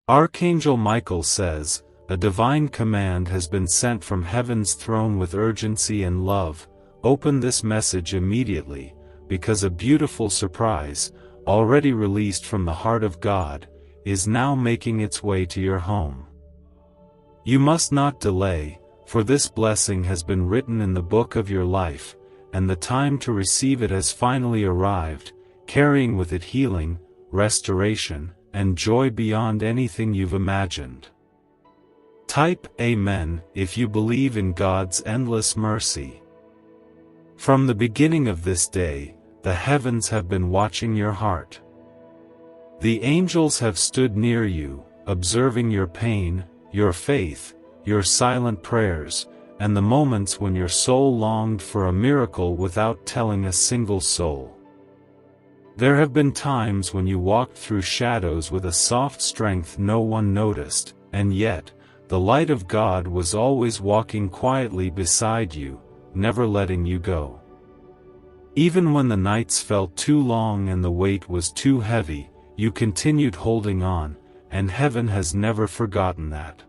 Archangel Michael says, "A divine command has been sent from heaven's throne with urgency and love. Open this message immediately, because a beautiful surprise, already released from the heart of God, is now making its way to your home. You must not delay, for this blessing has been written in the book of your life, and the time to receive it has finally arrived, carrying with it healing, restoration, and joy beyond anything you've imagined." Type Amen if you believe in God's endless mercy. From the beginning of this day, the heavens have been watching your heart. The angels have stood near you, observing your pain, your faith, your silent prayers, and the moments when your soul longed for a miracle without telling a single soul. There have been times when you walked through shadows with a soft strength no one noticed, and yet, the light of God was always walking quietly beside you, never letting you go. Even when the nights felt too long and the weight was too heavy, you continued holding on, and heaven has never forgotten that.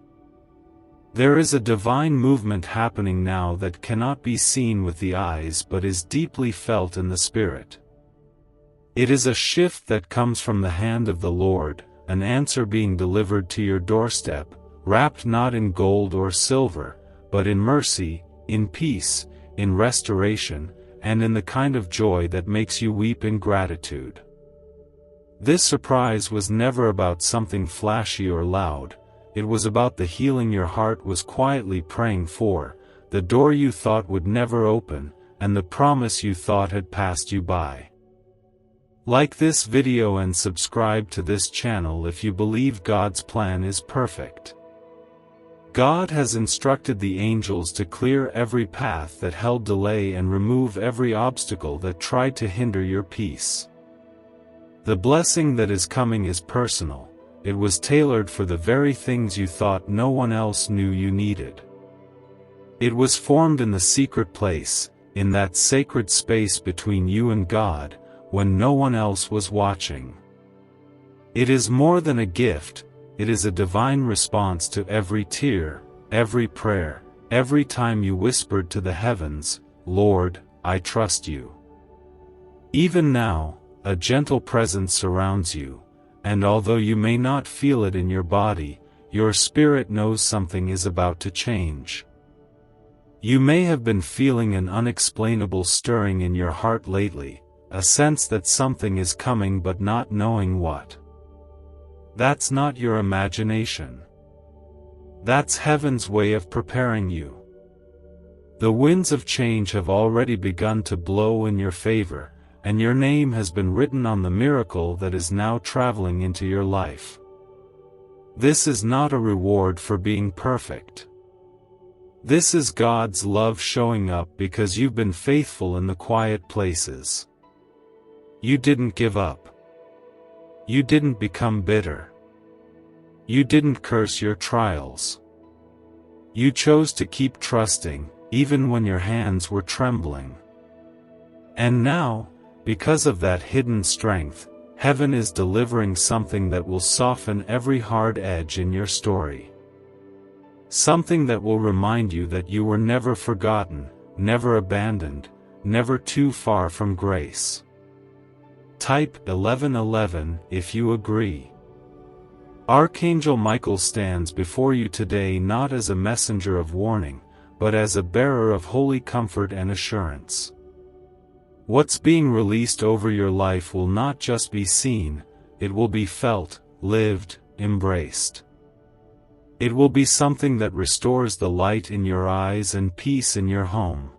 There is a divine movement happening now that cannot be seen with the eyes but is deeply felt in the spirit. It is a shift that comes from the hand of the Lord, an answer being delivered to your doorstep, wrapped not in gold or silver, but in mercy, in peace, in restoration, and in the kind of joy that makes you weep in gratitude. This surprise was never about something flashy or loud, it was about the healing your heart was quietly praying for, the door you thought would never open, and the promise you thought had passed you by. Like this video and subscribe to this channel if you believe God's plan is perfect. God has instructed the angels to clear every path that held delay and remove every obstacle that tried to hinder your peace. The blessing that is coming is personal, it was tailored for the very things you thought no one else knew you needed. It was formed in the secret place, in that sacred space between you and God, when no one else was watching. It is more than a gift, it is a divine response to every tear, every prayer, every time you whispered to the heavens, "Lord, I trust you." Even now, a gentle presence surrounds you, and although you may not feel it in your body, your spirit knows something is about to change. You may have been feeling an unexplainable stirring in your heart lately, a sense that something is coming but not knowing what. That's not your imagination. That's heaven's way of preparing you. The winds of change have already begun to blow in your favor, and your name has been written on the miracle that is now traveling into your life. This is not a reward for being perfect. This is God's love showing up because you've been faithful in the quiet places. You didn't give up. You didn't become bitter. You didn't curse your trials. You chose to keep trusting, even when your hands were trembling. And now, because of that hidden strength, heaven is delivering something that will soften every hard edge in your story. Something that will remind you that you were never forgotten, never abandoned, never too far from grace. Type 1111 if you agree. Archangel Michael stands before you today not as a messenger of warning, but as a bearer of holy comfort and assurance. What's being released over your life will not just be seen, it will be felt, lived, embraced. It will be something that restores the light in your eyes and peace in your home.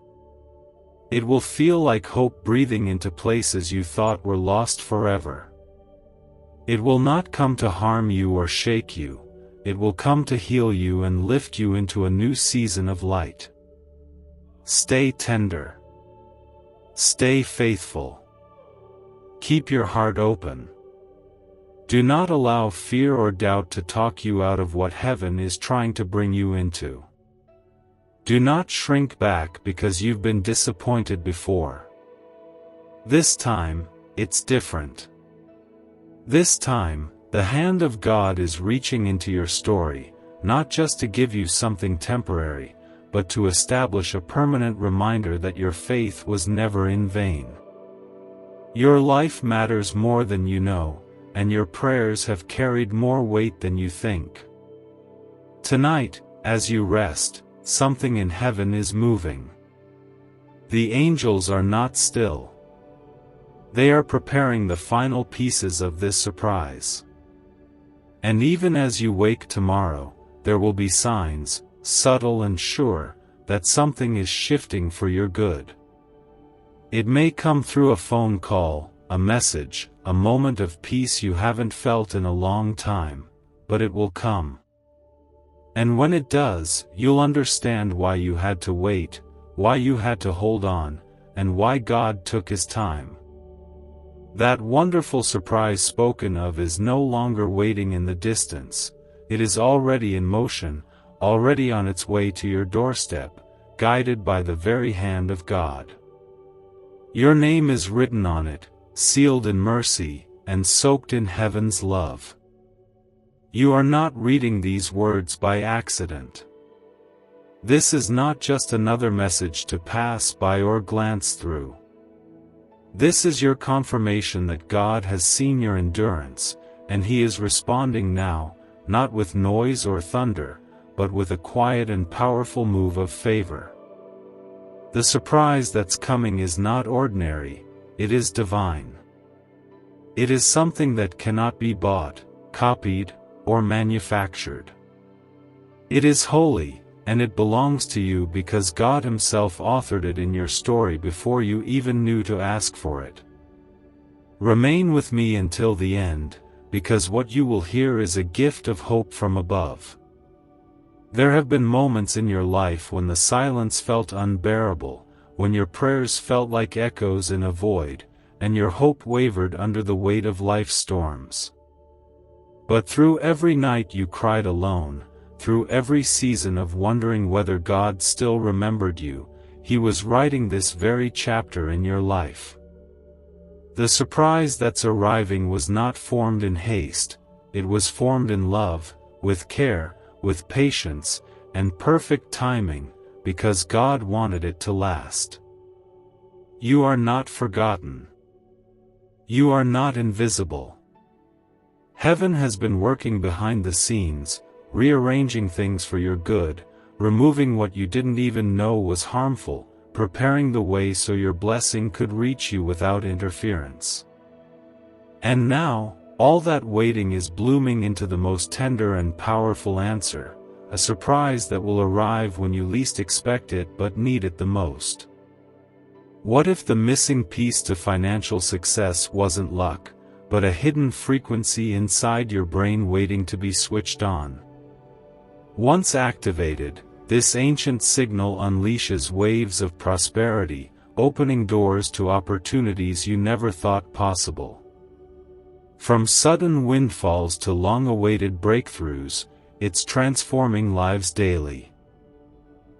It will feel like hope breathing into places you thought were lost forever. It will not come to harm you or shake you, it will come to heal you and lift you into a new season of light. Stay tender. Stay faithful. Keep your heart open. Do not allow fear or doubt to talk you out of what heaven is trying to bring you into. Do not shrink back because you've been disappointed before. This time, it's different. This time, The hand of God is reaching into your story, not just to give you something temporary, but to establish a permanent reminder that your faith was never in vain. Your life matters more than you know, and your prayers have carried more weight than you think. Tonight, as you rest, something in heaven is moving. The angels are not still. They are preparing the final pieces of this surprise. And even as you wake tomorrow, there will be signs, subtle and sure, that something is shifting for your good. It may come through a phone call, a message, a moment of peace you haven't felt in a long time, but it will come. And when it does, you'll understand why you had to wait, why you had to hold on, and why God took His time. That wonderful surprise spoken of is no longer waiting in the distance. It is already in motion, already on its way to your doorstep, guided by the very hand of God. Your name is written on it, sealed in mercy, and soaked in heaven's love. You are not reading these words by accident. This is not just another message to pass by or glance through. This is your confirmation that God has seen your endurance, and He is responding now, not with noise or thunder, but with a quiet and powerful move of favor. The surprise that's coming is not ordinary, it is divine. It is something that cannot be bought, copied, or manufactured. It is holy, and it belongs to you because God Himself authored it in your story before you even knew to ask for it. Remain with me until the end, because what you will hear is a gift of hope from above. There have been moments in your life when the silence felt unbearable, when your prayers felt like echoes in a void, and your hope wavered under the weight of life's storms. But through every night you cried alone, through every season of wondering whether God still remembered you, He was writing this very chapter in your life. The surprise that's arriving was not formed in haste, it was formed in love, with care, with patience, and perfect timing, because God wanted it to last. You are not forgotten. You are not invisible. Heaven has been working behind the scenes, rearranging things for your good, removing what you didn't even know was harmful, preparing the way so your blessing could reach you without interference. And now, all that waiting is blooming into the most tender and powerful answer, a surprise that will arrive when you least expect it but need it the most. What if the missing piece to financial success wasn't luck, but a hidden frequency inside your brain waiting to be switched on? Once activated, this ancient signal unleashes waves of prosperity, opening doors to opportunities you never thought possible. From sudden windfalls to long-awaited breakthroughs, it's transforming lives daily.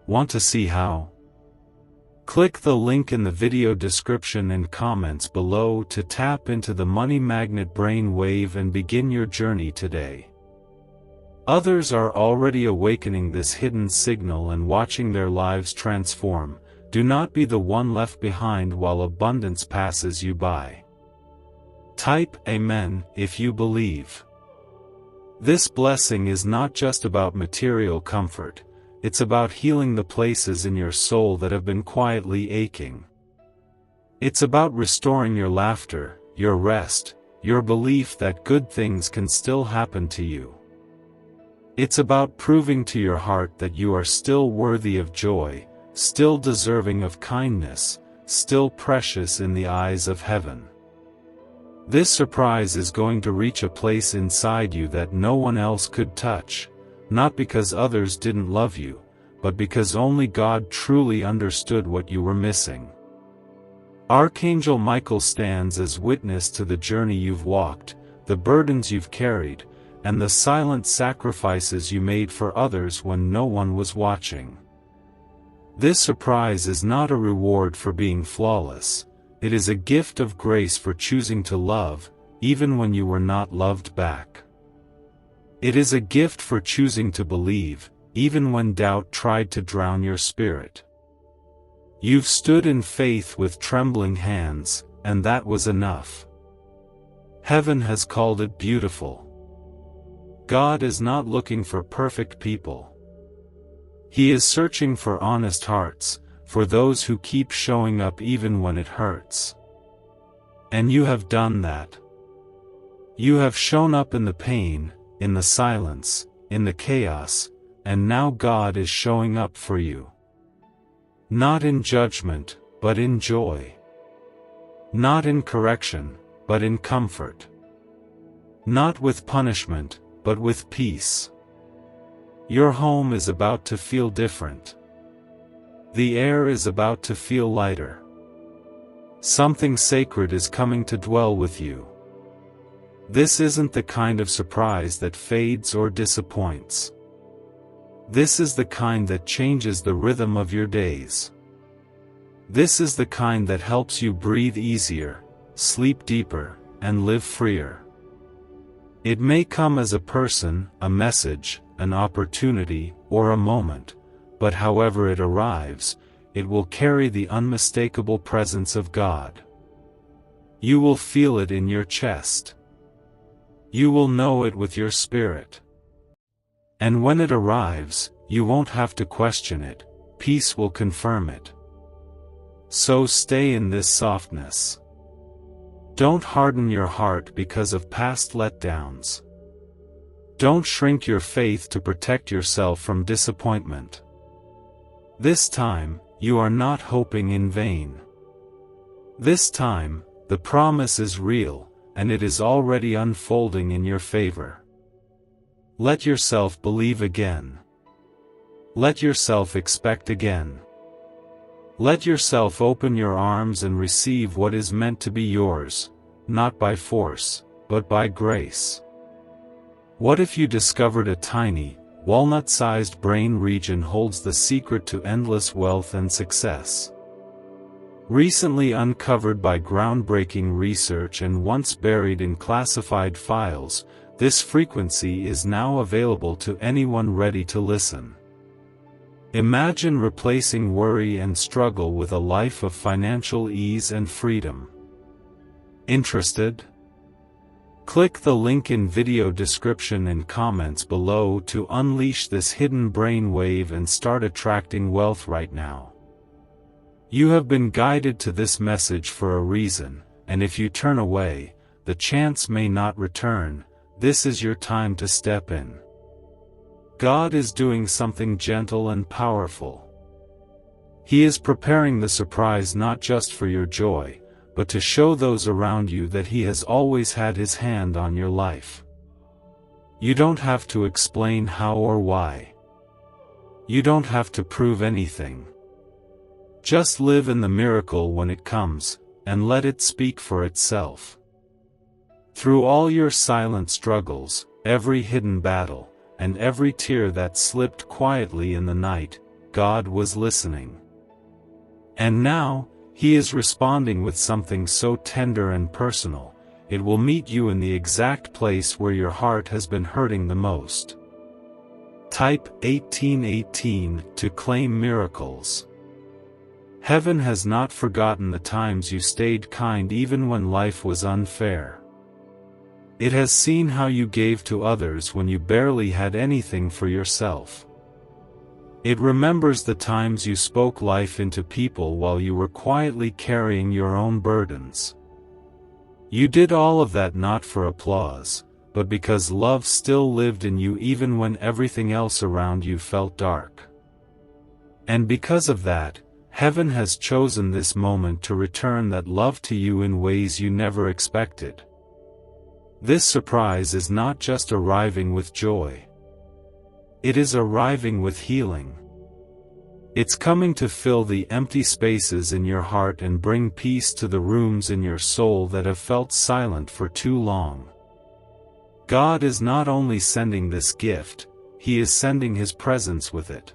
Want to see how? Click the link in the video description and comments below to tap into the Money Magnet brain wave and begin your journey today. Others are already awakening this hidden signal and watching their lives transform. Do not be the one left behind while abundance passes you by. Type Amen if you believe. This blessing is not just about material comfort, it's about healing the places in your soul that have been quietly aching. It's about restoring your laughter, your rest, your belief that good things can still happen to you. It's about proving to your heart that you are still worthy of joy, still deserving of kindness, still precious in the eyes of heaven. This surprise is going to reach a place inside you that no one else could touch, not because others didn't love you, but because only God truly understood what you were missing. Archangel Michael stands as witness to the journey you've walked, the burdens you've carried, and the silent sacrifices you made for others when no one was watching. This surprise is not a reward for being flawless, it is a gift of grace for choosing to love, even when you were not loved back. It is a gift for choosing to believe, even when doubt tried to drown your spirit. You've stood in faith with trembling hands, and that was enough. Heaven has called it beautiful. God is not looking for perfect people. He is searching for honest hearts, for those who keep showing up even when it hurts. And you have done that. You have shown up in the pain, in the silence, in the chaos, and now God is showing up for you. Not in judgment, but in joy. Not in correction, but in comfort. Not with punishment, but with peace. Your home is about to feel different. The air is about to feel lighter. Something sacred is coming to dwell with you. This isn't the kind of surprise that fades or disappoints. This is the kind that changes the rhythm of your days. This is the kind that helps you breathe easier, sleep deeper, and live freer. It may come as a person, a message, an opportunity, or a moment, but however it arrives, it will carry the unmistakable presence of God. You will feel it in your chest. You will know it with your spirit. And when it arrives, you won't have to question it, peace will confirm it. So stay in this softness. Don't harden your heart because of past letdowns. Don't shrink your faith to protect yourself from disappointment. This time, you are not hoping in vain. This time, the promise is real, and it is already unfolding in your favor. Let yourself believe again. Let yourself expect again. Let yourself open your arms and receive what is meant to be yours, not by force, but by grace. What if you discovered a tiny, walnut-sized brain region holds the secret to endless wealth and success? Recently uncovered by groundbreaking research and once buried in classified files, this frequency is now available to anyone ready to listen. Imagine replacing worry and struggle with a life of financial ease and freedom. Interested? Click the link in video description and comments below to unleash this hidden brainwave and start attracting wealth right now. You have been guided to this message for a reason, and if you turn away, the chance may not return. This is your time to step in. God is doing something gentle and powerful. He is preparing the surprise not just for your joy, but to show those around you that He has always had His hand on your life. You don't have to explain how or why. You don't have to prove anything. Just live in the miracle when it comes, and let it speak for itself. Through all your silent struggles, every hidden battle, and every tear that slipped quietly in the night, God was listening. And now, He is responding with something so tender and personal, it will meet you in the exact place where your heart has been hurting the most. Type 1818 to claim miracles. Heaven has not forgotten the times you stayed kind even when life was unfair. It has seen how you gave to others when you barely had anything for yourself. It remembers the times you spoke life into people while you were quietly carrying your own burdens. You did all of that not for applause, but because love still lived in you even when everything else around you felt dark. And because of that, Heaven has chosen this moment to return that love to you in ways you never expected. This surprise is not just arriving with joy. It is arriving with healing. It's coming to fill the empty spaces in your heart and bring peace to the rooms in your soul that have felt silent for too long. God is not only sending this gift, He is sending His presence with it.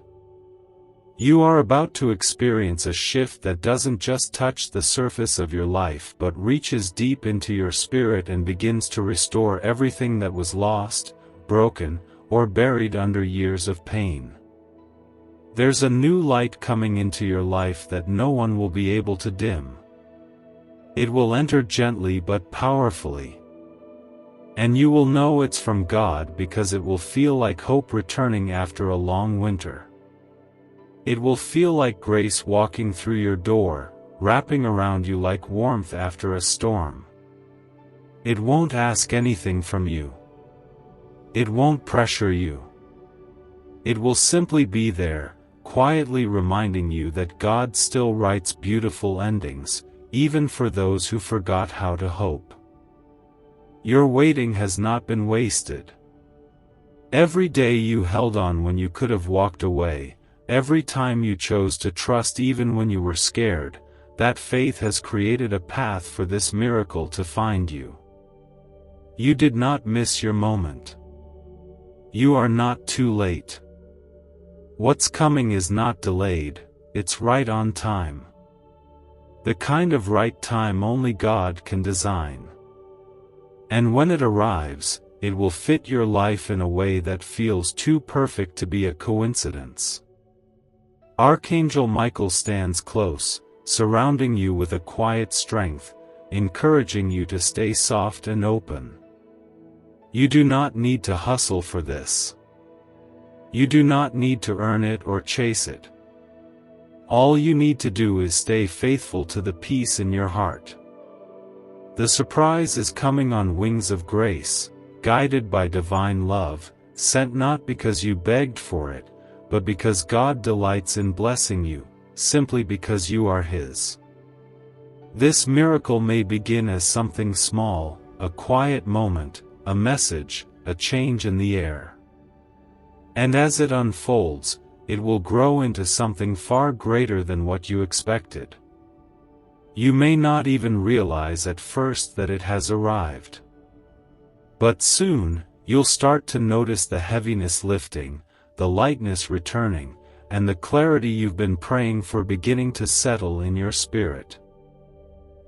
You are about to experience a shift that doesn't just touch the surface of your life but reaches deep into your spirit and begins to restore everything that was lost, broken, or buried under years of pain. There's a new light coming into your life that no one will be able to dim. It will enter gently but powerfully. And you will know it's from God because it will feel like hope returning after a long winter. It will feel like grace walking through your door, wrapping around you like warmth after a storm. It won't ask anything from you. It won't pressure you. It will simply be there, quietly reminding you that God still writes beautiful endings, even for those who forgot how to hope. Your waiting has not been wasted. Every day you held on when you could have walked away, every time you chose to trust even when you were scared, that faith has created a path for this miracle to find you. You did not miss your moment. You are not too late. What's coming is not delayed, it's right on time. The kind of right time only God can design. And when it arrives, it will fit your life in a way that feels too perfect to be a coincidence. Archangel Michael stands close, surrounding you with a quiet strength, encouraging you to stay soft and open. You do not need to hustle for this. You do not need to earn it or chase it. All you need to do is stay faithful to the peace in your heart. The surprise is coming on wings of grace, guided by divine love, sent not because you begged for it, but because God delights in blessing you, simply because you are His. This miracle may begin as something small, a quiet moment, a message, a change in the air. And as it unfolds, it will grow into something far greater than what you expected. You may not even realize at first that it has arrived. But soon, you'll start to notice the heaviness lifting, the lightness returning, and the clarity you've been praying for beginning to settle in your spirit.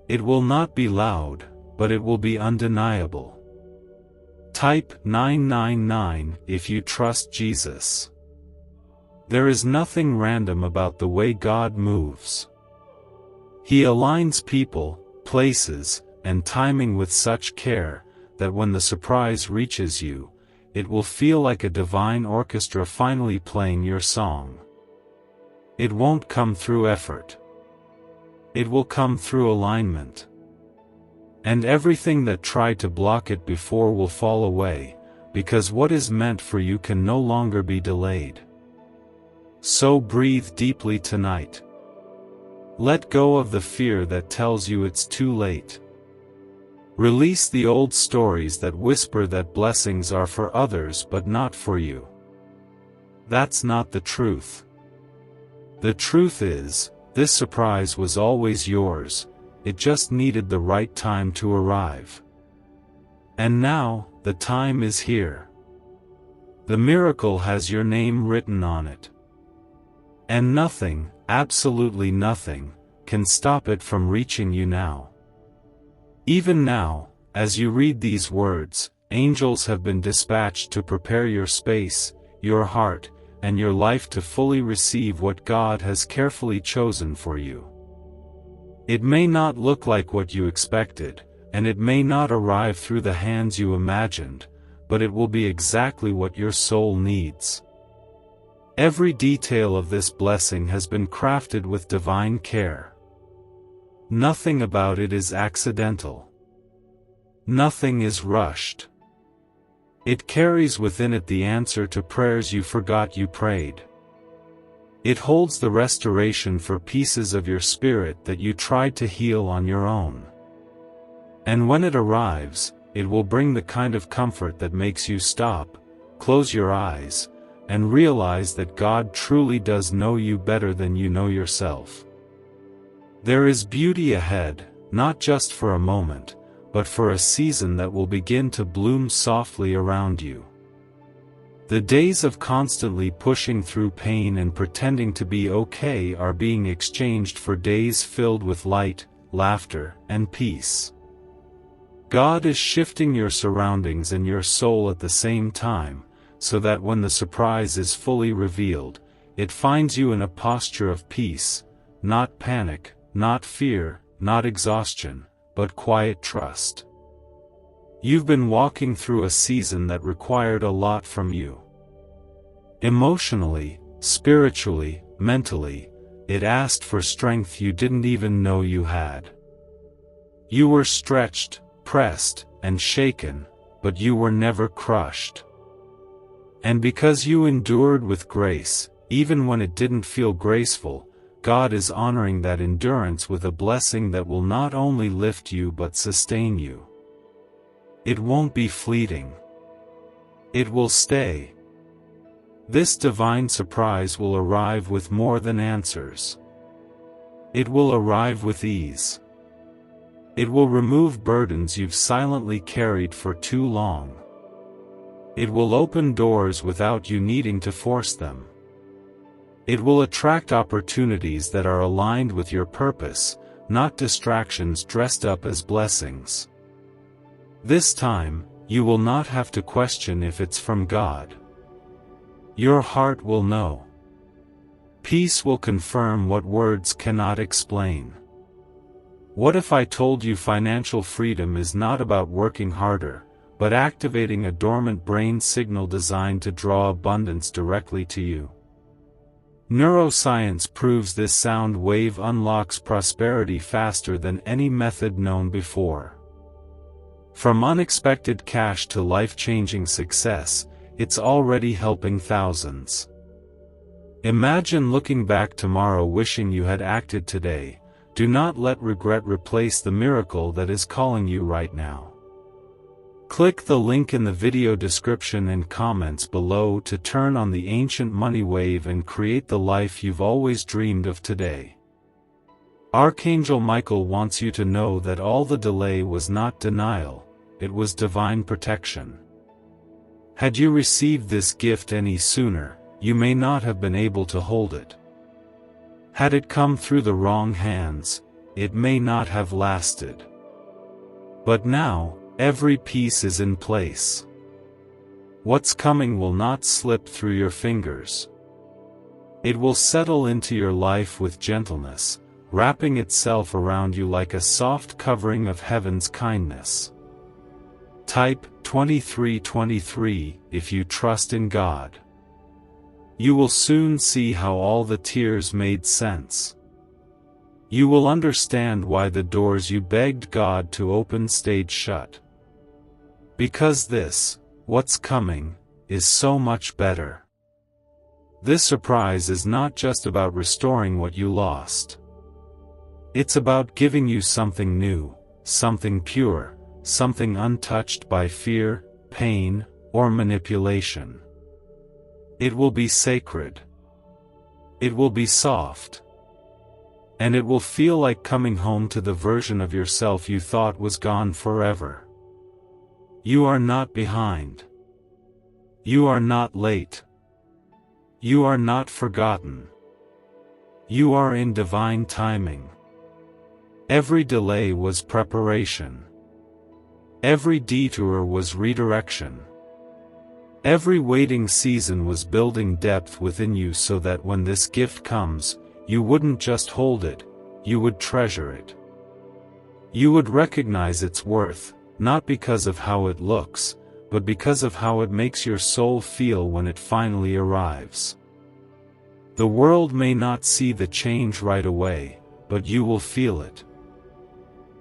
It will not be loud, but it will be undeniable. Type 999 if you trust Jesus. There is nothing random about the way God moves. He aligns people, places, and timing with such care, that when the surprise reaches you, it will feel like a divine orchestra finally playing your song. It won't come through effort. It will come through alignment. And everything that tried to block it before will fall away, because what is meant for you can no longer be delayed. So breathe deeply tonight. Let go of the fear that tells you it's too late. Release the old stories that whisper that blessings are for others but not for you. That's not the truth. The truth is, this surprise was always yours, it just needed the right time to arrive. And now, the time is here. The miracle has your name written on it. And nothing, absolutely nothing, can stop it from reaching you now. Even now, as you read these words, angels have been dispatched to prepare your space, your heart, and your life to fully receive what God has carefully chosen for you. It may not look like what you expected, and it may not arrive through the hands you imagined, but it will be exactly what your soul needs. Every detail of this blessing has been crafted with divine care. Nothing about it is accidental. Nothing is rushed. It carries within it the answer to prayers you forgot you prayed. It holds the restoration for pieces of your spirit that you tried to heal on your own. And when it arrives, it will bring the kind of comfort that makes you stop, close your eyes, and realize that God truly does know you better than you know yourself. There is beauty ahead, not just for a moment, but for a season that will begin to bloom softly around you. The days of constantly pushing through pain and pretending to be okay are being exchanged for days filled with light, laughter, and peace. God is shifting your surroundings and your soul at the same time, so that when the surprise is fully revealed, it finds you in a posture of peace, not panic, not fear, not exhaustion, but quiet trust. You've been walking through a season that required a lot from you. Emotionally, spiritually, mentally, it asked for strength you didn't even know you had. You were stretched, pressed, and shaken, but you were never crushed. And because you endured with grace, even when it didn't feel graceful, God is honoring that endurance with a blessing that will not only lift you but sustain you. It won't be fleeting. It will stay. This divine surprise will arrive with more than answers. It will arrive with ease. It will remove burdens you've silently carried for too long. It will open doors without you needing to force them. It will attract opportunities that are aligned with your purpose, not distractions dressed up as blessings. This time, you will not have to question if it's from God. Your heart will know. Peace will confirm what words cannot explain. What if I told you financial freedom is not about working harder, but activating a dormant brain signal designed to draw abundance directly to you? Neuroscience proves this sound wave unlocks prosperity faster than any method known before. From unexpected cash to life-changing success, it's already helping thousands. Imagine looking back tomorrow wishing you had acted today. Do not let regret replace the miracle that is calling you right now. Click the link in the video description and comments below to turn on the ancient money wave and create the life you've always dreamed of today. Archangel Michael wants you to know that all the delay was not denial, it was divine protection. Had you received this gift any sooner, you may not have been able to hold it. Had it come through the wrong hands, it may not have lasted. But now, every piece is in place. What's coming will not slip through your fingers. It will settle into your life with gentleness, wrapping itself around you like a soft covering of heaven's kindness. Type 2323 if you trust in God. You will soon see how all the tears made sense. You will understand why the doors you begged God to open stayed shut. Because this, what's coming, is so much better. This surprise is not just about restoring what you lost. It's about giving you something new, something pure, something untouched by fear, pain, or manipulation. It will be sacred. It will be soft. And it will feel like coming home to the version of yourself you thought was gone forever. You are not behind. You are not late. You are not forgotten. You are in divine timing. Every delay was preparation. Every detour was redirection. Every waiting season was building depth within you so that when this gift comes, you wouldn't just hold it, you would treasure it. You would recognize its worth, not because of how it looks, but because of how it makes your soul feel when it finally arrives. The world may not see the change right away, but you will feel it.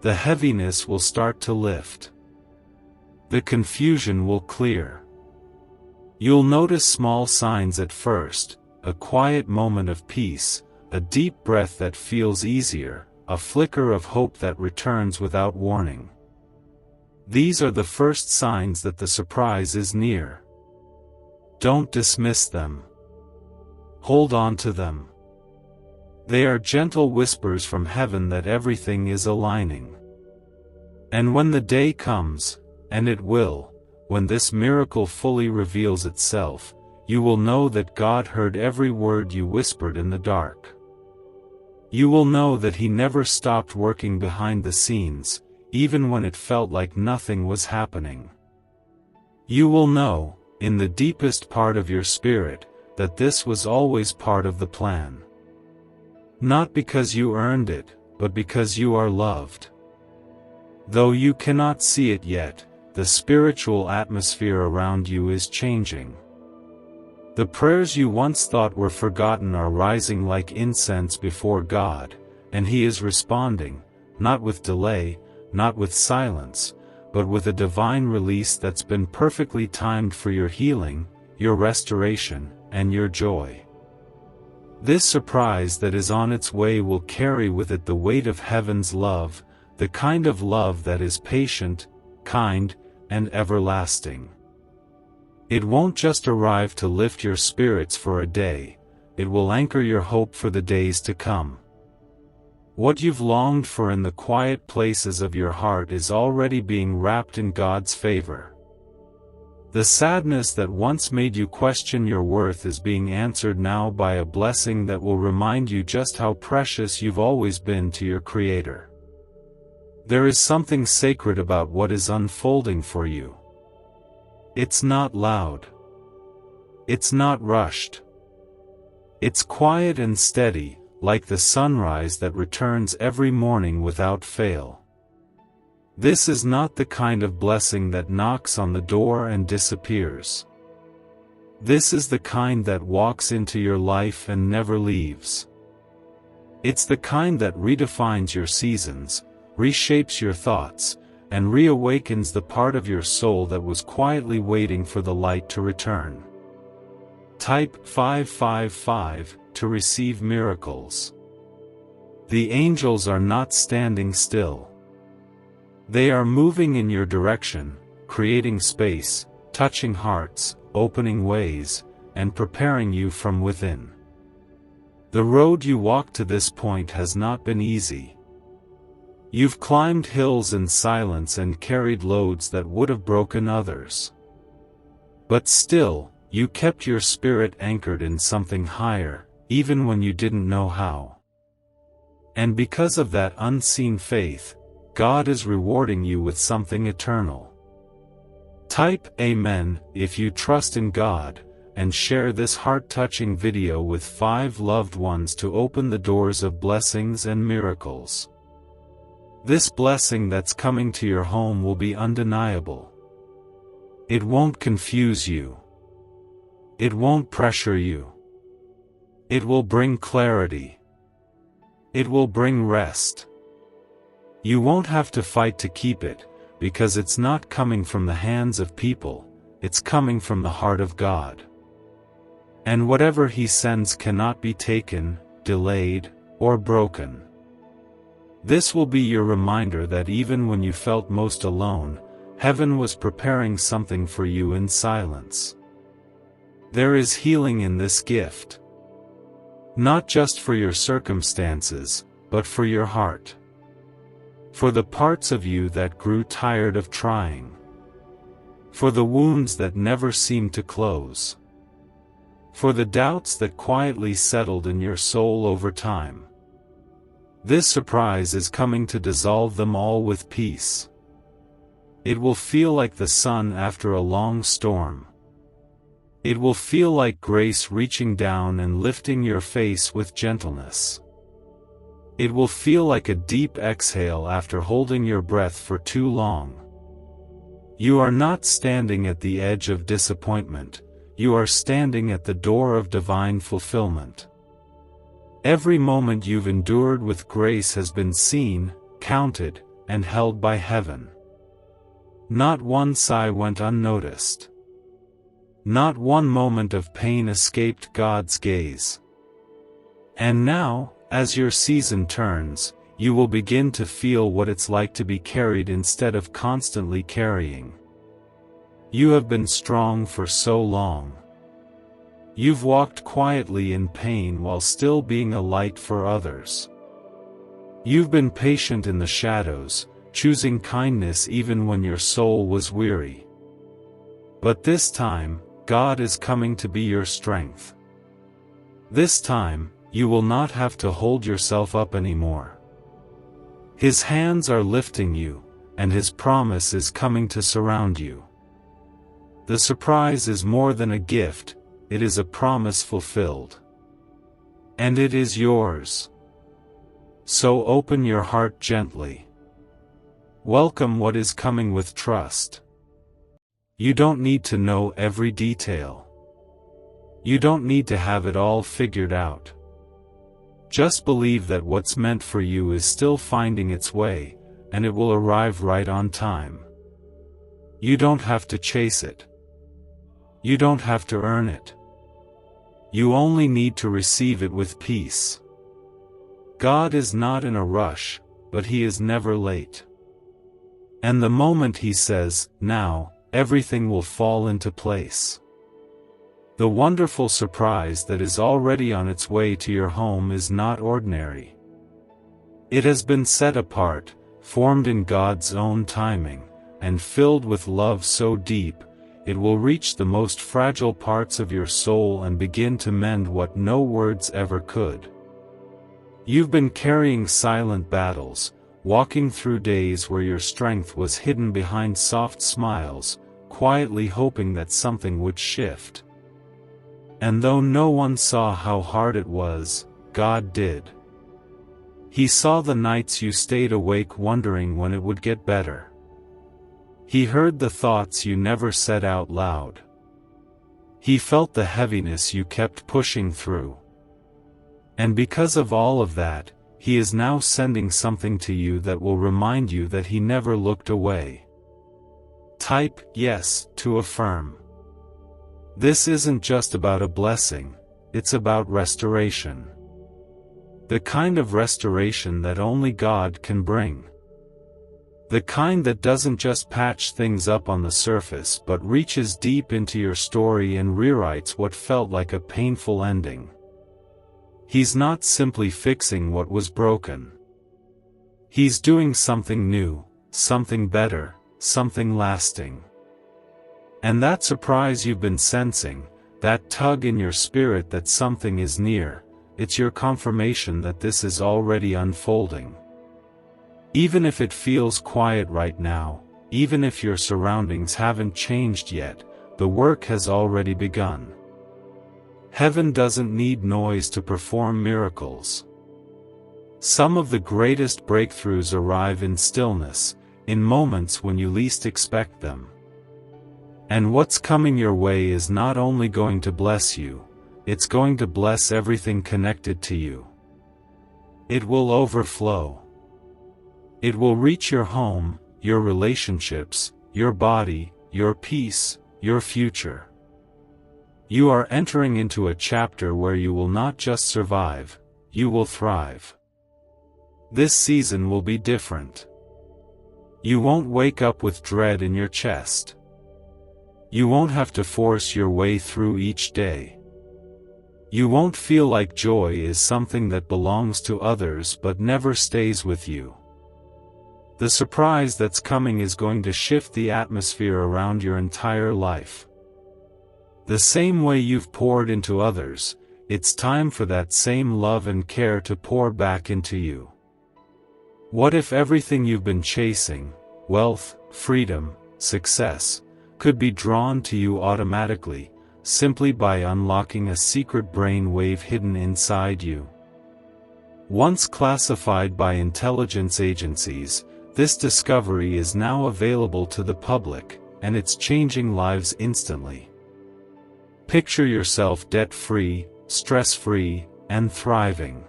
The heaviness will start to lift. The confusion will clear. You'll notice small signs at first, a quiet moment of peace, a deep breath that feels easier, a flicker of hope that returns without warning. These are the first signs that the surprise is near. Don't dismiss them. Hold on to them. They are gentle whispers from heaven that everything is aligning. And when the day comes, and it will, when this miracle fully reveals itself, you will know that God heard every word you whispered in the dark. You will know that He never stopped working behind the scenes, even when it felt like nothing was happening. You will know, in the deepest part of your spirit, that this was always part of the plan. Not because you earned it, but because you are loved. Though you cannot see it yet, the spiritual atmosphere around you is changing. The prayers you once thought were forgotten are rising like incense before God, and He is responding, not with delay, not with silence, but with a divine release that's been perfectly timed for your healing, your restoration, and your joy. This surprise that is on its way will carry with it the weight of heaven's love, the kind of love that is patient, kind, and everlasting. It won't just arrive to lift your spirits for a day, it will anchor your hope for the days to come. What you've longed for in the quiet places of your heart is already being wrapped in God's favor. The sadness that once made you question your worth is being answered now by a blessing that will remind you just how precious you've always been to your Creator. There is something sacred about what is unfolding for you. It's not loud. It's not rushed. It's quiet and steady, like the sunrise that returns every morning without fail. This is not the kind of blessing that knocks on the door and disappears. This is the kind that walks into your life and never leaves. It's the kind that redefines your seasons, reshapes your thoughts, and reawakens the part of your soul that was quietly waiting for the light to return. Type 555 to receive miracles. The angels are not standing still. They are moving in your direction, creating space, touching hearts, opening ways, and preparing you from within. The road you walked to this point has not been easy. You've climbed hills in silence and carried loads that would have broken others. But still, you kept your spirit anchored in something higher, even when you didn't know how. And because of that unseen faith, God is rewarding you with something eternal. Type Amen if you trust in God, and share this heart-touching video with 5 loved ones to open the doors of blessings and miracles. This blessing that's coming to your home will be undeniable. It won't confuse you. It won't pressure you. It will bring clarity. It will bring rest. You won't have to fight to keep it, because it's not coming from the hands of people, it's coming from the heart of God. And whatever He sends cannot be taken, delayed, or broken. This will be your reminder that even when you felt most alone, heaven was preparing something for you in silence. There is healing in this gift. Not just for your circumstances, but for your heart. For the parts of you that grew tired of trying. For the wounds that never seemed to close. For the doubts that quietly settled in your soul over time. This surprise is coming to dissolve them all with peace. It will feel like the sun after a long storm. It will feel like grace reaching down and lifting your face with gentleness. It will feel like a deep exhale after holding your breath for too long. You are not standing at the edge of disappointment, you are standing at the door of divine fulfillment. Every moment you've endured with grace has been seen, counted, and held by heaven. Not one sigh went unnoticed. Not one moment of pain escaped God's gaze. And now, as your season turns, you will begin to feel what it's like to be carried instead of constantly carrying. You have been strong for so long. You've walked quietly in pain while still being a light for others. You've been patient in the shadows, choosing kindness even when your soul was weary. But this time, God is coming to be your strength. This time, you will not have to hold yourself up anymore. His hands are lifting you, and His promise is coming to surround you. The surprise is more than a gift, it is a promise fulfilled. And it is yours. So open your heart gently. Welcome what is coming with trust. You don't need to know every detail. You don't need to have it all figured out. Just believe that what's meant for you is still finding its way, and it will arrive right on time. You don't have to chase it. You don't have to earn it. You only need to receive it with peace. God is not in a rush, but He is never late. And the moment He says, "Now," everything will fall into place. The wonderful surprise that is already on its way to your home is not ordinary. It has been set apart, formed in God's own timing, and filled with love so deep, it will reach the most fragile parts of your soul and begin to mend what no words ever could. You've been carrying silent battles, walking through days where your strength was hidden behind soft smiles, quietly hoping that something would shift. And though no one saw how hard it was, God did. He saw the nights you stayed awake wondering when it would get better. He heard the thoughts you never said out loud. He felt the heaviness you kept pushing through. And because of all of that, He is now sending something to you that will remind you that He never looked away. Type yes to affirm. This isn't just about a blessing, it's about restoration. The kind of restoration that only God can bring. The kind that doesn't just patch things up on the surface but reaches deep into your story and rewrites what felt like a painful ending. He's not simply fixing what was broken. He's doing something new, something better, something lasting. And that surprise you've been sensing, that tug in your spirit that something is near, it's your confirmation that this is already unfolding. Even if it feels quiet right now, even if your surroundings haven't changed yet, the work has already begun. Heaven doesn't need noise to perform miracles. Some of the greatest breakthroughs arrive in stillness, in moments when you least expect them. And what's coming your way is not only going to bless you, it's going to bless everything connected to you. It will overflow. It will reach your home, your relationships, your body, your peace, your future. You are entering into a chapter where you will not just survive, you will thrive. This season will be different. You won't wake up with dread in your chest. You won't have to force your way through each day. You won't feel like joy is something that belongs to others but never stays with you. The surprise that's coming is going to shift the atmosphere around your entire life. The same way you've poured into others, it's time for that same love and care to pour back into you. What if everything you've been chasing, wealth, freedom, success, could be drawn to you automatically, simply by unlocking a secret brain wave hidden inside you? Once classified by intelligence agencies, this discovery is now available to the public, and it's changing lives instantly. Picture yourself debt-free, stress-free, and thriving.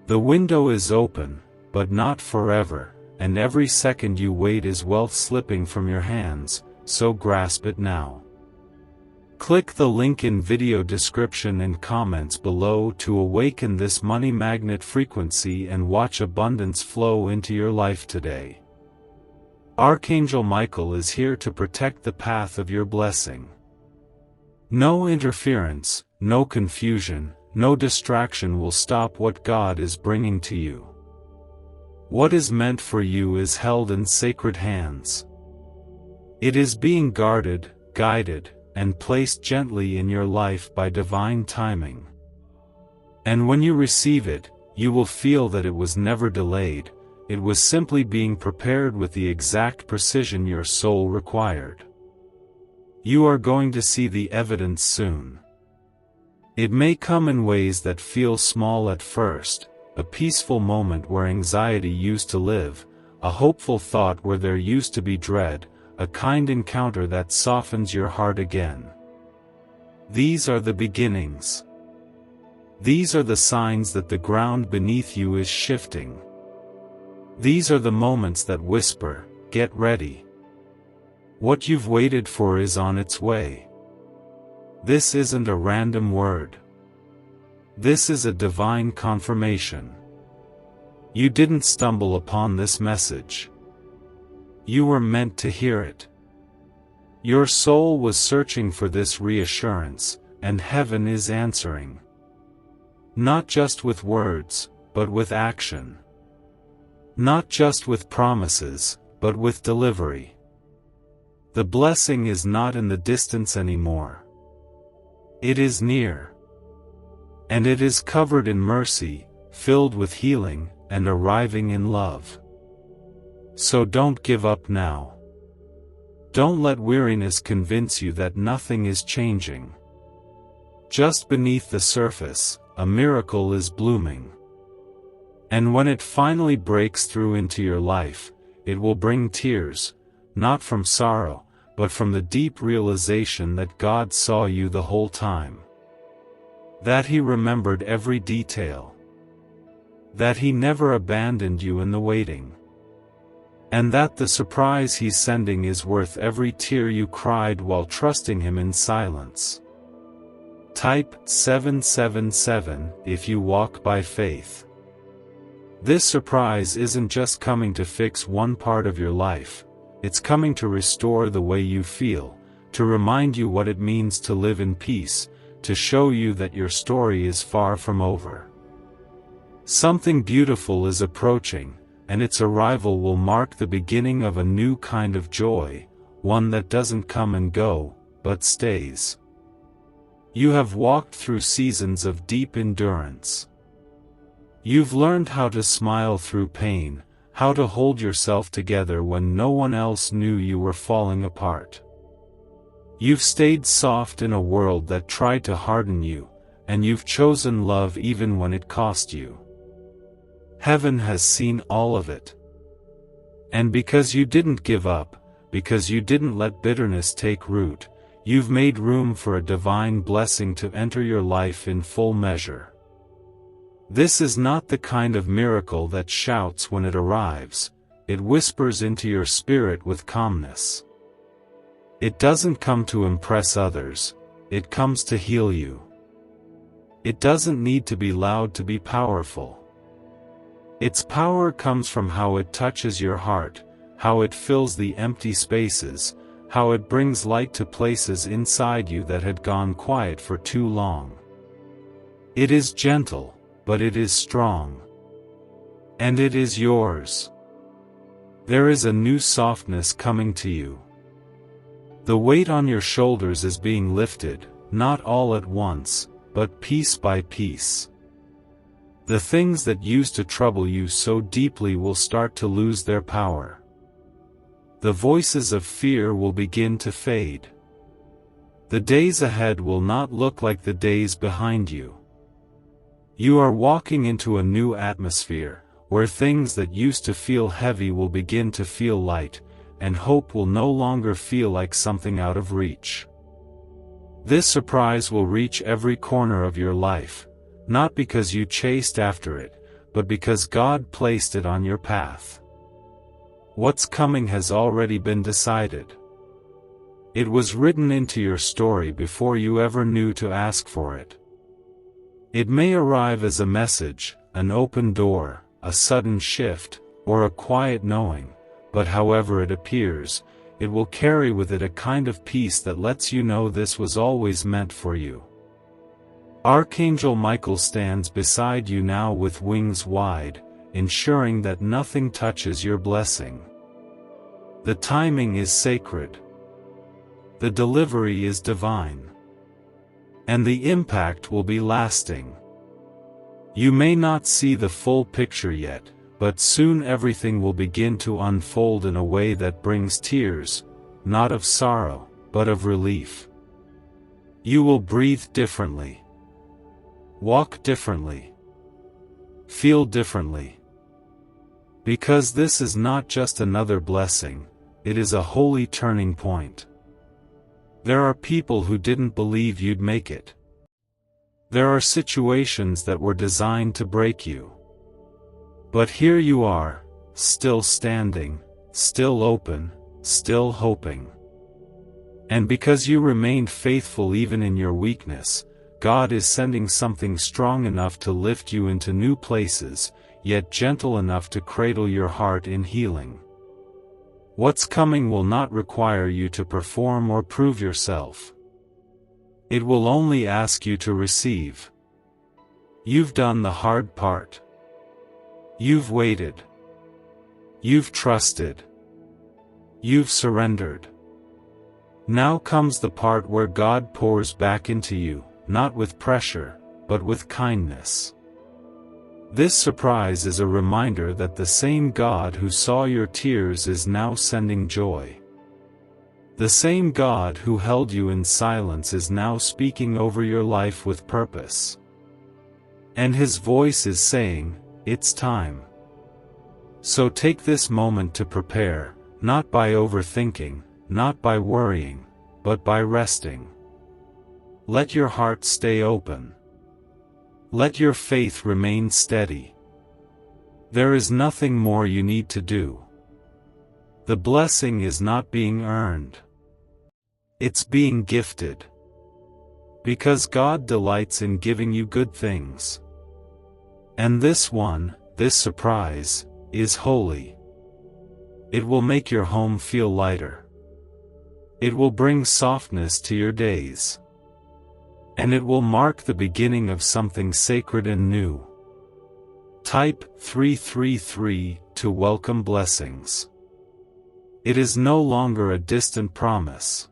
The window is open, but not forever, and every second you wait is wealth slipping from your hands, so grasp it now. Click the link in video description and comments below to awaken this money magnet frequency and watch abundance flow into your life today. Archangel Michael is here to protect the path of your blessing. No interference, no confusion, no distraction will stop what God is bringing to you. What is meant for you is held in sacred hands. It is being guarded, guided, and placed gently in your life by divine timing. And when you receive it, you will feel that it was never delayed, it was simply being prepared with the exact precision your soul required. You are going to see the evidence soon. It may come in ways that feel small at first, a peaceful moment where anxiety used to live, a hopeful thought where there used to be dread, a kind encounter that softens your heart again. These are the beginnings. These are the signs that the ground beneath you is shifting. These are the moments that whisper, "Get ready. What you've waited for is on its way." This isn't a random word. This is a divine confirmation. You didn't stumble upon this message. You were meant to hear it. Your soul was searching for this reassurance, and heaven is answering. Not just with words, but with action. Not just with promises, but with delivery. The blessing is not in the distance anymore. It is near. And it is covered in mercy, filled with healing, and arriving in love. So don't give up now. Don't let weariness convince you that nothing is changing. Just beneath the surface, a miracle is blooming. And when it finally breaks through into your life, it will bring tears, not from sorrow, but from the deep realization that God saw you the whole time. That He remembered every detail. That He never abandoned you in the waiting. And that the surprise He's sending is worth every tear you cried while trusting Him in silence. Type 777 if you walk by faith. This surprise isn't just coming to fix one part of your life, it's coming to restore the way you feel, to remind you what it means to live in peace, to show you that your story is far from over. Something beautiful is approaching, and its arrival will mark the beginning of a new kind of joy, one that doesn't come and go, but stays. You have walked through seasons of deep endurance. You've learned how to smile through pain, how to hold yourself together when no one else knew you were falling apart. You've stayed soft in a world that tried to harden you, and you've chosen love even when it cost you. Heaven has seen all of it. And because you didn't give up, because you didn't let bitterness take root, you've made room for a divine blessing to enter your life in full measure. This is not the kind of miracle that shouts when it arrives, it whispers into your spirit with calmness. It doesn't come to impress others, it comes to heal you. It doesn't need to be loud to be powerful. Its power comes from how it touches your heart, how it fills the empty spaces, how it brings light to places inside you that had gone quiet for too long. It is gentle, but it is strong. And it is yours. There is a new softness coming to you. The weight on your shoulders is being lifted, not all at once, but piece by piece. The things that used to trouble you so deeply will start to lose their power. The voices of fear will begin to fade. The days ahead will not look like the days behind you. You are walking into a new atmosphere, where things that used to feel heavy will begin to feel light, and hope will no longer feel like something out of reach. This surprise will reach every corner of your life, not because you chased after it, but because God placed it on your path. What's coming has already been decided. It was written into your story before you ever knew to ask for it. It may arrive as a message, an open door, a sudden shift, or a quiet knowing, but however it appears, it will carry with it a kind of peace that lets you know this was always meant for you. Archangel Michael stands beside you now with wings wide, ensuring that nothing touches your blessing. The timing is sacred. The delivery is divine. And the impact will be lasting. You may not see the full picture yet, but soon everything will begin to unfold in a way that brings tears, not of sorrow, but of relief. You will breathe differently, walk differently, feel differently. Because this is not just another blessing, it is a holy turning point. There are people who didn't believe you'd make it. There are situations that were designed to break you. But here you are, still standing, still open, still hoping. And because you remained faithful even in your weakness, God is sending something strong enough to lift you into new places, yet gentle enough to cradle your heart in healing. What's coming will not require you to perform or prove yourself. It will only ask you to receive. You've done the hard part. You've waited. You've trusted. You've surrendered. Now comes the part where God pours back into you, not with pressure, but with kindness. This surprise is a reminder that the same God who saw your tears is now sending joy. The same God who held you in silence is now speaking over your life with purpose. And His voice is saying, "It's time." So take this moment to prepare, not by overthinking, not by worrying, but by resting. Let your heart stay open. Let your faith remain steady. There is nothing more you need to do. The blessing is not being earned. It's being gifted. Because God delights in giving you good things. And this surprise, is holy. It will make your home feel lighter. It will bring softness to your days. And it will mark the beginning of something sacred and new. Type 333 to welcome blessings. It is no longer a distant promise.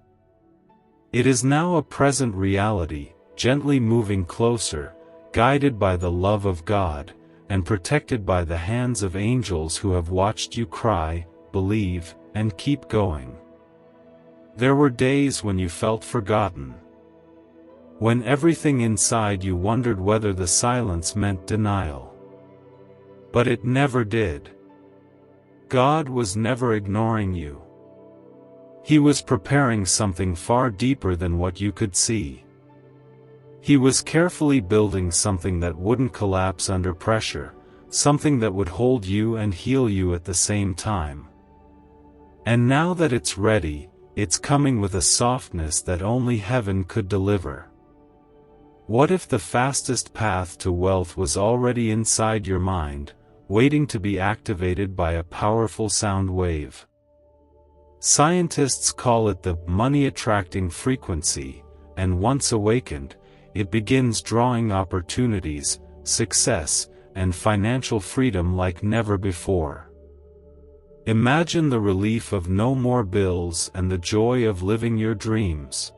It is now a present reality, gently moving closer, guided by the love of God, and protected by the hands of angels who have watched you cry, believe, and keep going. There were days when you felt forgotten. When everything inside you wondered whether the silence meant denial. But it never did. God was never ignoring you. He was preparing something far deeper than what you could see. He was carefully building something that wouldn't collapse under pressure, something that would hold you and heal you at the same time. And now that it's ready, it's coming with a softness that only heaven could deliver. What if the fastest path to wealth was already inside your mind, waiting to be activated by a powerful sound wave? Scientists call it the money-attracting frequency, and once awakened, it begins drawing opportunities, success, and financial freedom like never before. Imagine the relief of no more bills and the joy of living your dreams.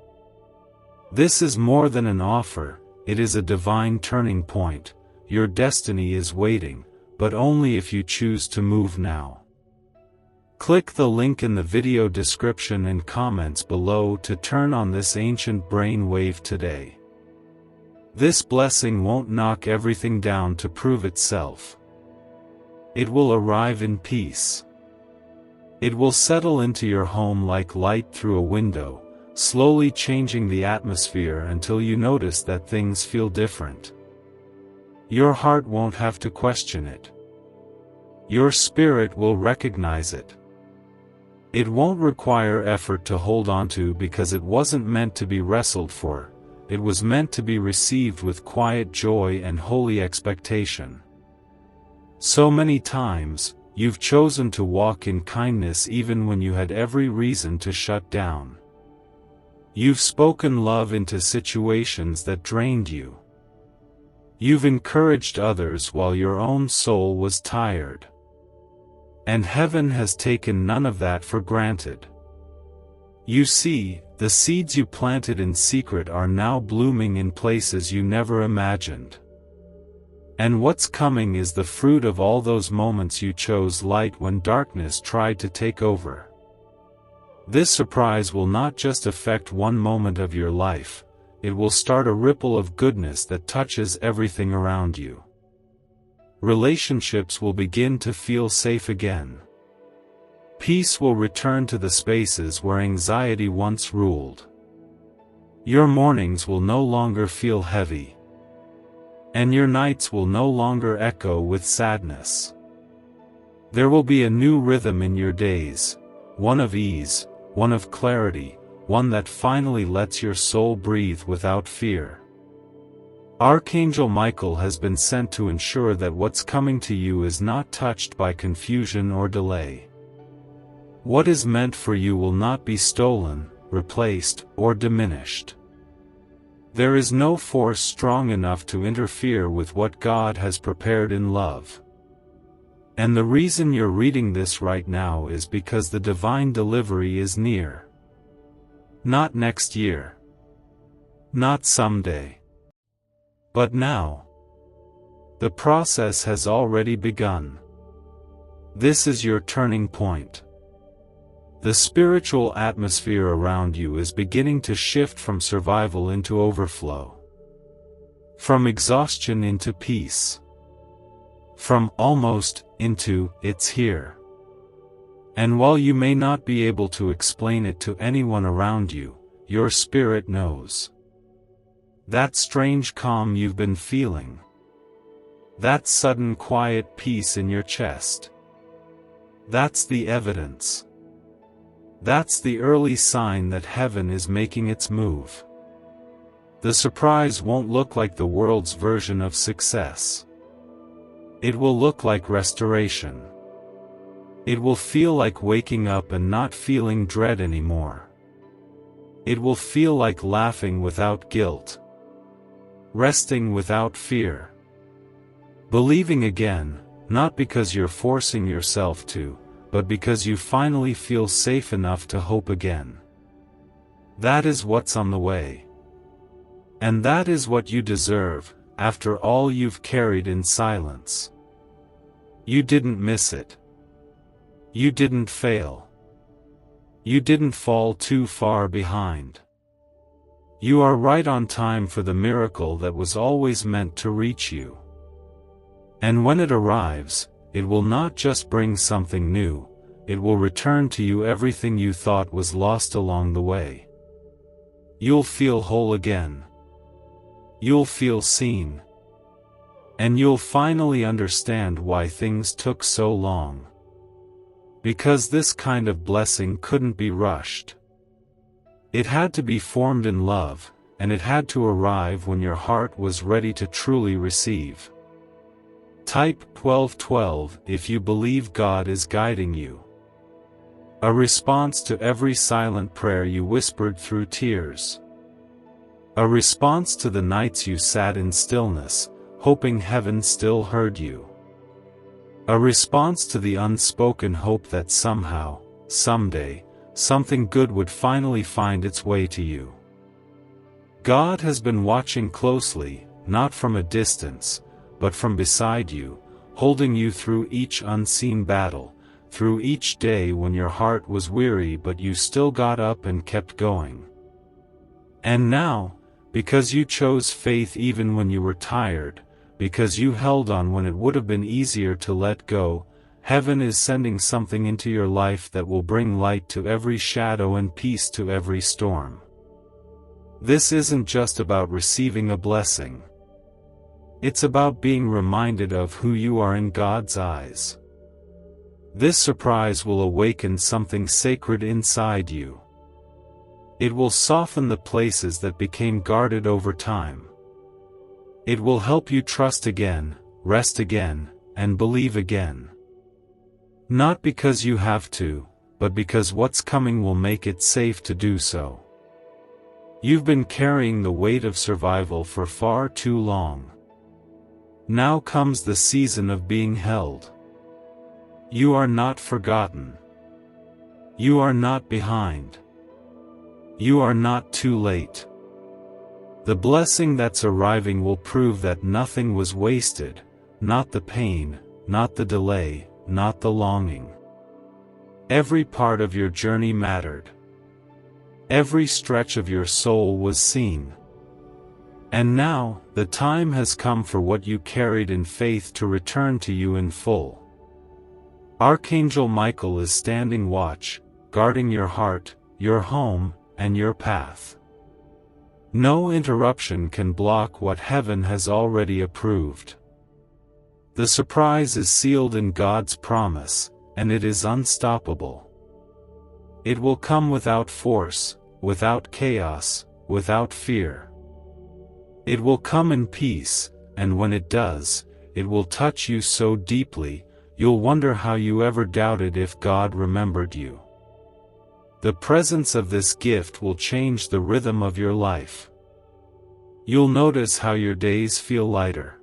This is more than an offer, it is a divine turning point. Your destiny is waiting, but only if you choose to move now. Click the link in the video description and comments below to turn on this ancient brain wave today. This blessing won't knock everything down to prove itself. It will arrive in peace. It will settle into your home like light through a window, slowly changing the atmosphere until you notice that things feel different. Your heart won't have to question it. Your spirit will recognize it. It won't require effort to hold on to because it wasn't meant to be wrestled for, it was meant to be received with quiet joy and holy expectation. So many times, you've chosen to walk in kindness even when you had every reason to shut down. You've spoken love into situations that drained you. You've encouraged others while your own soul was tired. And heaven has taken none of that for granted. You see, the seeds you planted in secret are now blooming in places you never imagined. And what's coming is the fruit of all those moments you chose light when darkness tried to take over. This surprise will not just affect one moment of your life, it will start a ripple of goodness that touches everything around you. Relationships will begin to feel safe again. Peace will return to the spaces where anxiety once ruled. Your mornings will no longer feel heavy. And your nights will no longer echo with sadness. There will be a new rhythm in your days, one of ease, one of clarity, one that finally lets your soul breathe without fear. Archangel Michael has been sent to ensure that what's coming to you is not touched by confusion or delay. What is meant for you will not be stolen, replaced, or diminished. There is no force strong enough to interfere with what God has prepared in love. And the reason you're reading this right now is because the divine delivery is near. Not next year. Not someday. But now. The process has already begun. This is your turning point. The spiritual atmosphere around you is beginning to shift from survival into overflow. From exhaustion into peace. From almost into it's here. And while you may not be able to explain it to anyone around you, your spirit knows. That strange calm you've been feeling. That sudden quiet peace in your chest. That's the evidence. That's the early sign that heaven is making its move. The surprise won't look like the world's version of success. It will look like restoration. It will feel like waking up and not feeling dread anymore. It will feel like laughing without guilt. Resting without fear. Believing again, not because you're forcing yourself to, but because you finally feel safe enough to hope again. That is what's on the way. And that is what you deserve, after all you've carried in silence. You didn't miss it. You didn't fail. You didn't fall too far behind. You are right on time for the miracle that was always meant to reach you. And when it arrives, it will not just bring something new, it will return to you everything you thought was lost along the way. You'll feel whole again. You'll feel seen. And you'll finally understand why things took so long. Because this kind of blessing couldn't be rushed. It had to be formed in love, and it had to arrive when your heart was ready to truly receive. Type 1212 if you believe God is guiding you. A response to every silent prayer you whispered through tears. A response to the nights you sat in stillness, hoping heaven still heard you. A response to the unspoken hope that somehow, someday, something good would finally find its way to you. God has been watching closely, not from a distance, but from beside you, holding you through each unseen battle, through each day when your heart was weary but you still got up and kept going. And now, because you chose faith even when you were tired, because you held on when it would have been easier to let go, heaven is sending something into your life that will bring light to every shadow and peace to every storm. This isn't just about receiving a blessing. It's about being reminded of who you are in God's eyes. This surprise will awaken something sacred inside you. It will soften the places that became guarded over time. It will help you trust again, rest again, and believe again. Not because you have to, but because what's coming will make it safe to do so. You've been carrying the weight of survival for far too long. Now comes the season of being held. You are not forgotten. You are not behind. You are not too late. The blessing that's arriving will prove that nothing was wasted, not the pain, not the delay, not the longing. Every part of your journey mattered. Every stretch of your soul was seen. And now, the time has come for what you carried in faith to return to you in full. Archangel Michael is standing watch, guarding your heart, your home, and your path. No interruption can block what heaven has already approved. The surprise is sealed in God's promise, and it is unstoppable. It will come without force, without chaos, without fear. It will come in peace, and when it does, it will touch you so deeply, you'll wonder how you ever doubted if God remembered you. The presence of this gift will change the rhythm of your life. You'll notice how your days feel lighter.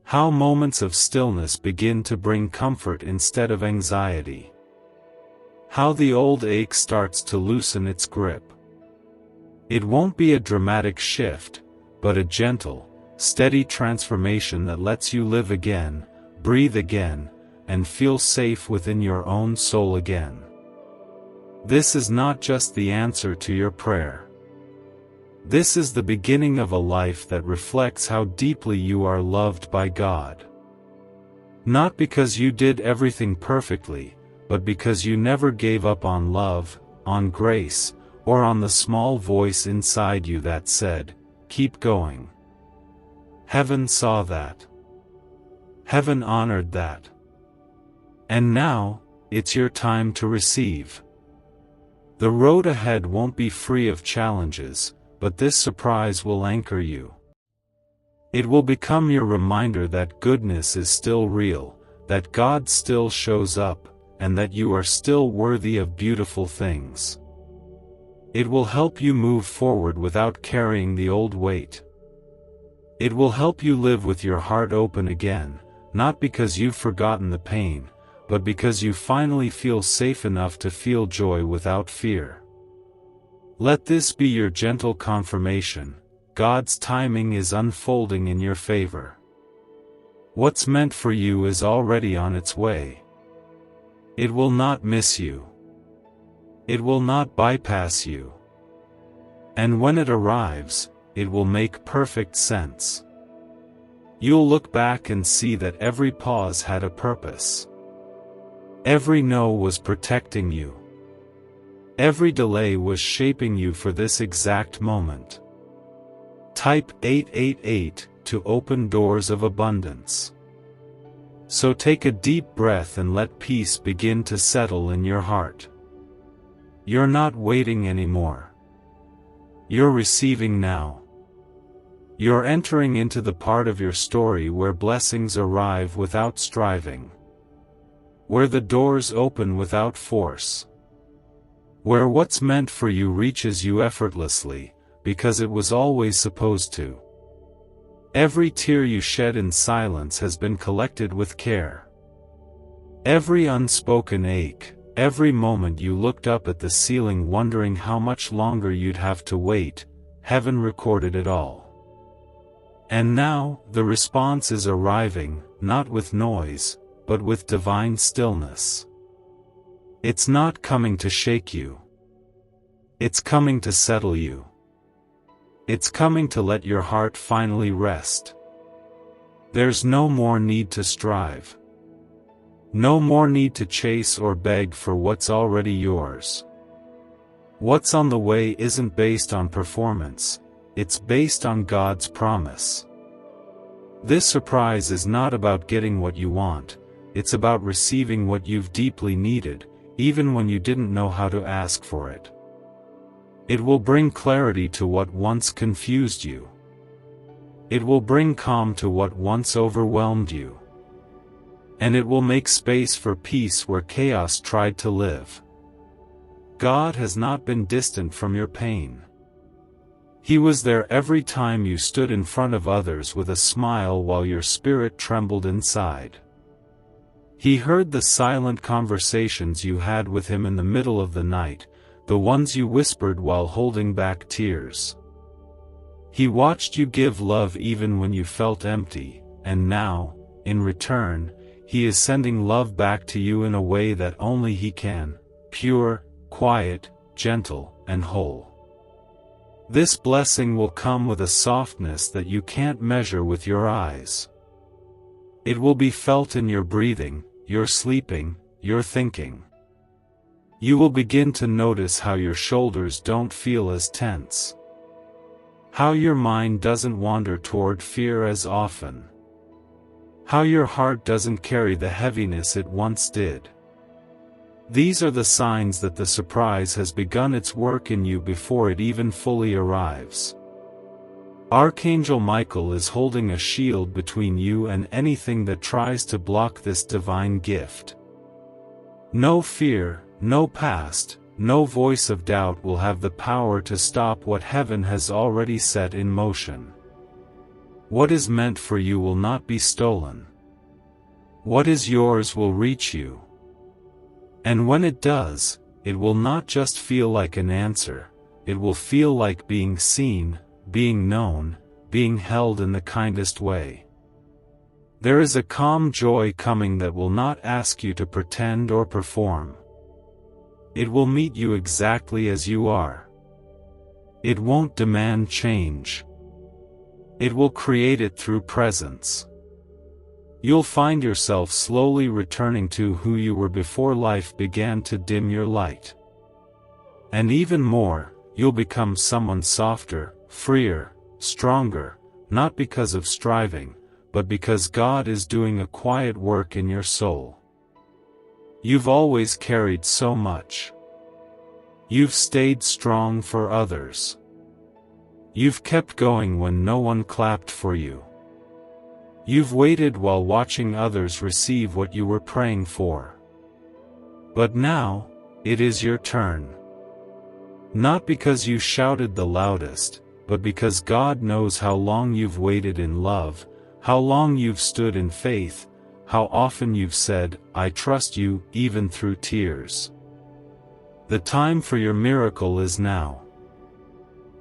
How moments of stillness begin to bring comfort instead of anxiety. How the old ache starts to loosen its grip. It won't be a dramatic shift, but a gentle, steady transformation that lets you live again, breathe again, and feel safe within your own soul again. This is not just the answer to your prayer. This is the beginning of a life that reflects how deeply you are loved by God. Not because you did everything perfectly, but because you never gave up on love, on grace, or on the small voice inside you that said, "Keep going." Heaven saw that. Heaven honored that. And now, it's your time to receive. The road ahead won't be free of challenges, but this surprise will anchor you. It will become your reminder that goodness is still real, that God still shows up, and that you are still worthy of beautiful things. It will help you move forward without carrying the old weight. It will help you live with your heart open again, not because you've forgotten the pain, but because you finally feel safe enough to feel joy without fear. Let this be your gentle confirmation: God's timing is unfolding in your favor. What's meant for you is already on its way. It will not miss you. It will not bypass you. And when it arrives, it will make perfect sense. You'll look back and see that every pause had a purpose. Every no was protecting you. Every delay was shaping you for this exact moment. Type 888 to open doors of abundance. So take a deep breath and let peace begin to settle in your heart. You're not waiting anymore. You're receiving now. You're entering into the part of your story where blessings arrive without striving. Where the doors open without force. Where what's meant for you reaches you effortlessly, because it was always supposed to. Every tear you shed in silence has been collected with care. Every unspoken ache, every moment you looked up at the ceiling wondering how much longer you'd have to wait, heaven recorded it all. And now, the response is arriving, not with noise, but with divine stillness. It's not coming to shake you. It's coming to settle you. It's coming to let your heart finally rest. There's no more need to strive. No more need to chase or beg for what's already yours. What's on the way isn't based on performance, it's based on God's promise. This surprise is not about getting what you want, it's about receiving what you've deeply needed, even when you didn't know how to ask for it. It will bring clarity to what once confused you. It will bring calm to what once overwhelmed you. And it will make space for peace where chaos tried to live. God has not been distant from your pain. He was there every time you stood in front of others with a smile while your spirit trembled inside. He heard the silent conversations you had with him in the middle of the night, the ones you whispered while holding back tears. He watched you give love even when you felt empty, and now, in return, He is sending love back to you in a way that only He can, pure, quiet, gentle, and whole. This blessing will come with a softness that you can't measure with your eyes. It will be felt in your breathing, your sleeping, your thinking. You will begin to notice how your shoulders don't feel as tense. How your mind doesn't wander toward fear as often. How your heart doesn't carry the heaviness it once did. These are the signs that the surprise has begun its work in you before it even fully arrives. Archangel Michael is holding a shield between you and anything that tries to block this divine gift. No fear, no past, no voice of doubt will have the power to stop what heaven has already set in motion. What is meant for you will not be stolen. What is yours will reach you. And when it does, it will not just feel like an answer, it will feel like being seen, being known, being held in the kindest way. There is a calm joy coming that will not ask you to pretend or perform. It will meet you exactly as you are. It won't demand change. It will create it through presence. You'll find yourself slowly returning to who you were before life began to dim your light. And even more, you'll become someone softer, freer, stronger, not because of striving, but because God is doing a quiet work in your soul. You've always carried so much. You've stayed strong for others. You've kept going when no one clapped for you. You've waited while watching others receive what you were praying for. But now, it is your turn. Not because you shouted the loudest, but because God knows how long you've waited in love, how long you've stood in faith, how often you've said, "I trust you," even through tears. The time for your miracle is now.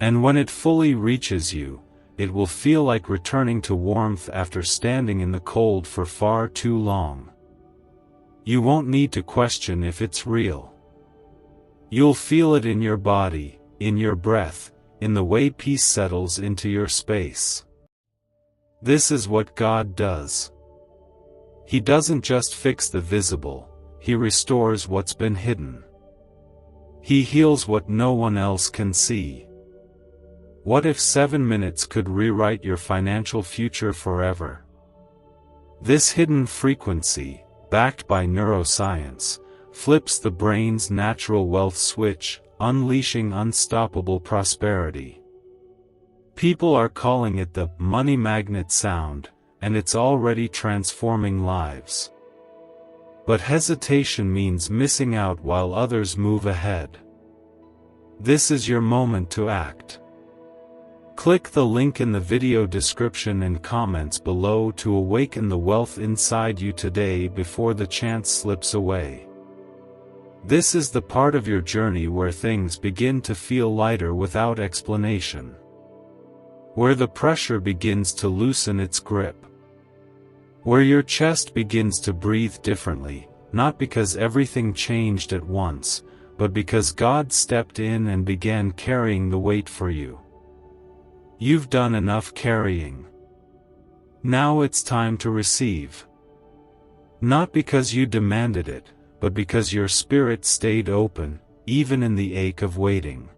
And when it fully reaches you, it will feel like returning to warmth after standing in the cold for far too long. You won't need to question if it's real. You'll feel it in your body, in your breath, in the way peace settles into your space. This is what God does. He doesn't just fix the visible, He restores what's been hidden. He heals what no one else can see. What if 7 minutes could rewrite your financial future forever? This hidden frequency, backed by neuroscience, flips the brain's natural wealth switch, unleashing unstoppable prosperity. People are calling it the money magnet sound, and it's already transforming lives. But hesitation means missing out while others move ahead. This is your moment to act. Click the link in the video description and comments below to awaken the wealth inside you today before the chance slips away. This is the part of your journey where things begin to feel lighter without explanation. Where the pressure begins to loosen its grip. Where your chest begins to breathe differently, not because everything changed at once, but because God stepped in and began carrying the weight for you. You've done enough carrying. Now it's time to receive. Not because you demanded it, but because your spirit stayed open, even in the ache of waiting.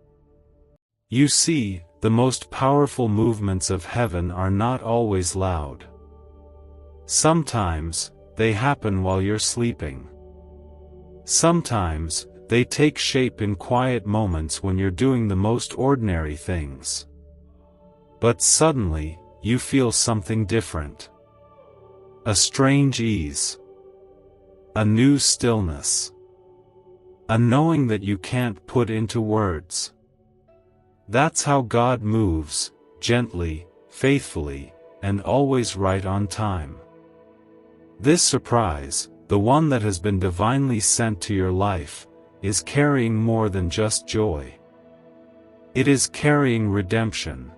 You see, the most powerful movements of heaven are not always loud. Sometimes, they happen while you're sleeping. Sometimes, they take shape in quiet moments when you're doing the most ordinary things. But suddenly, you feel something different. A strange ease. A new stillness. A knowing that you can't put into words. That's how God moves, gently, faithfully, and always right on time. This surprise, the one that has been divinely sent to your life, is carrying more than just joy. It is carrying redemption.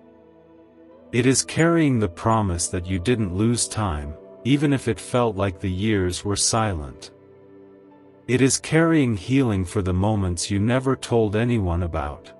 It is carrying the promise that you didn't lose time, even if it felt like the years were silent. It is carrying healing for the moments you never told anyone about.